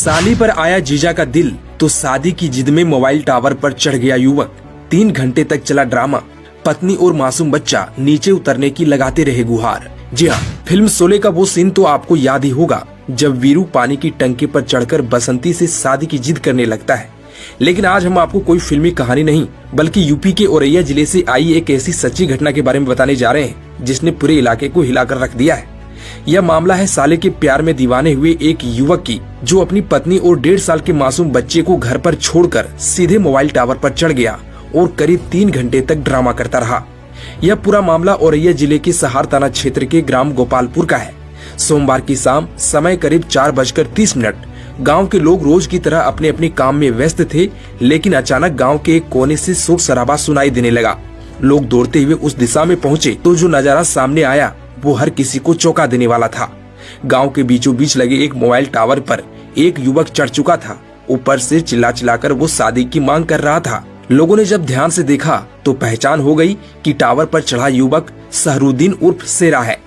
साली पर आया जीजा का दिल तो शादी की जिद में मोबाइल टावर पर चढ़ गया युवक। 3 घंटे तक चला ड्रामा। पत्नी और मासूम बच्चा नीचे उतरने की लगाते रहे गुहार। जी हाँ, फिल्म शोले का वो सीन तो आपको याद ही होगा जब वीरू पानी की टंकी पर चढ़कर बसंती से शादी की जिद करने लगता है। लेकिन आज हम आपको कोई फिल्मी कहानी नहीं बल्कि यूपी के औरैया जिले से आई एक ऐसी सच्ची घटना के बारे में बताने जा रहे हैं जिसने पूरे इलाके को हिलाकर रख दिया है। यह मामला है साले के प्यार में दीवाने हुए एक युवक की, जो अपनी पत्नी और 1.5 साल के मासूम बच्चे को घर पर छोड़कर सीधे मोबाइल टावर पर चढ़ गया और करीब 3 घंटे तक ड्रामा करता रहा। यह पूरा मामला औरैया जिले के सहार थाना क्षेत्र के ग्राम गोपालपुर का है। सोमवार की शाम समय करीब 4:30 गांव के लोग रोज की तरह अपने अपने काम में व्यस्त थे, लेकिन अचानक गांव के एक कोने से शोर शराबा सुनाई देने लगा। लोग दौड़ते हुए उस दिशा में पहुंचे तो जो नजारा सामने आया वो हर किसी को चौंका देने वाला था। गांव के बीचों बीच लगे एक मोबाइल टावर पर एक युवक चढ़ चुका था। ऊपर से चिल्ला चिल्लाकर वो शादी की मांग कर रहा था। लोगों ने जब ध्यान से देखा तो पहचान हो गई कि टावर पर चढ़ा युवक सहरुद्दीन उर्फ शेरा है।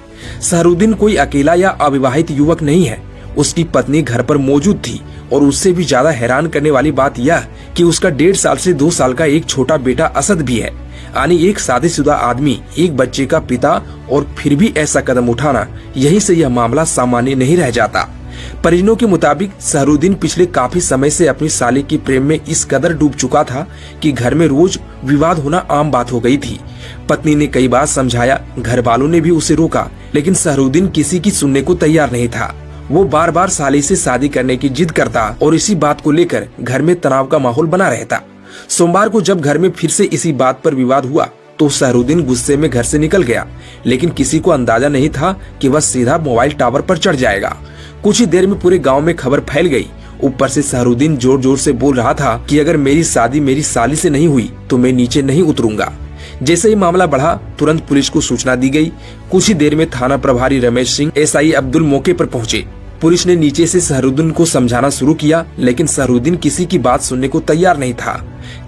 सहरुद्दीन कोई अकेला या अविवाहित युवक नहीं है। उसकी पत्नी घर पर मौजूद थी और उससे भी ज्यादा हैरान करने वाली बात यह कि उसका 1.5 साल से 2 साल का एक छोटा बेटा असद भी है। यानी एक शादीशुदा आदमी, एक बच्चे का पिता, और फिर भी ऐसा कदम उठाना, यहीं से यह मामला सामान्य नहीं रह जाता। परिजनों के मुताबिक सहरुद्दीन पिछले काफी समय से अपनी साली की प्रेम में इस कदर डूब चुका था कि घर में रोज विवाद होना आम बात हो गई थी। पत्नी ने कई बार समझाया, घर वालों ने भी उसे रोका, लेकिन सहरुद्दीन किसी की सुनने को तैयार नहीं था। वो बार बार साली से शादी करने की जिद करता और इसी बात को लेकर घर में तनाव का माहौल बना रहता। सोमवार को जब घर में फिर से इसी बात पर विवाद हुआ तो सहरुद्दीन गुस्से में घर से निकल गया, लेकिन किसी को अंदाजा नहीं था कि वह सीधा मोबाइल टावर पर चढ़ जाएगा। कुछ ही देर में पूरे गांव में खबर फैल गई। ऊपर से सहरुद्दीन जोर जोर से बोल रहा था कि अगर मेरी शादी मेरी साली से नहीं हुई तो मैं नीचे नहीं उतरूंगा। जैसे ही मामला बढ़ा, तुरंत पुलिस को सूचना दी गई। कुछ ही देर में थाना प्रभारी रमेश सिंह, एसआई अब्दुल मौके पर पहुंचे। पुलिस ने नीचे से सहरुद्दीन को समझाना शुरू किया, लेकिन सहरुद्दीन किसी की बात सुनने को तैयार नहीं था।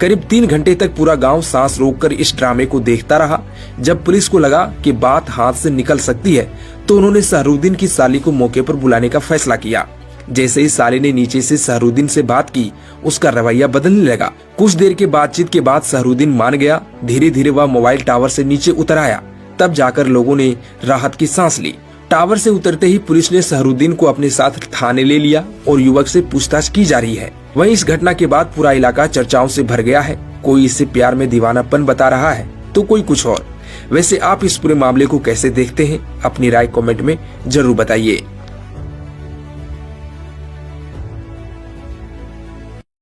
करीब 3 घंटे तक पूरा गांव सांस रोककर इस ड्रामे को देखता रहा। जब पुलिस को लगा कि बात हाथ से निकल सकती है तो उन्होंने सहरुद्दीन की साली को मौके पर बुलाने का फैसला किया। जैसे ही साली ने नीचे से सहरुद्दीन से बात की, उसका रवैया बदलने लगा। कुछ देर के बातचीत के बाद सहरुद्दीन मान गया। धीरे धीरे वह मोबाइल टावर से नीचे उतर आया। तब जाकर लोगों ने राहत की सांस ली। टावर से उतरते ही पुलिस ने सहरुद्दीन को अपने साथ थाने ले लिया और युवक से पूछताछ की जा रही है। वहीं इस घटना के बाद पूरा इलाका चर्चाओं से भर गया है। कोई इसे प्यार में दीवानापन बता रहा है तो कोई कुछ और। वैसे आप इस पूरे मामले को कैसे देखते हैं? अपनी राय कमेंट में जरूर बताइए।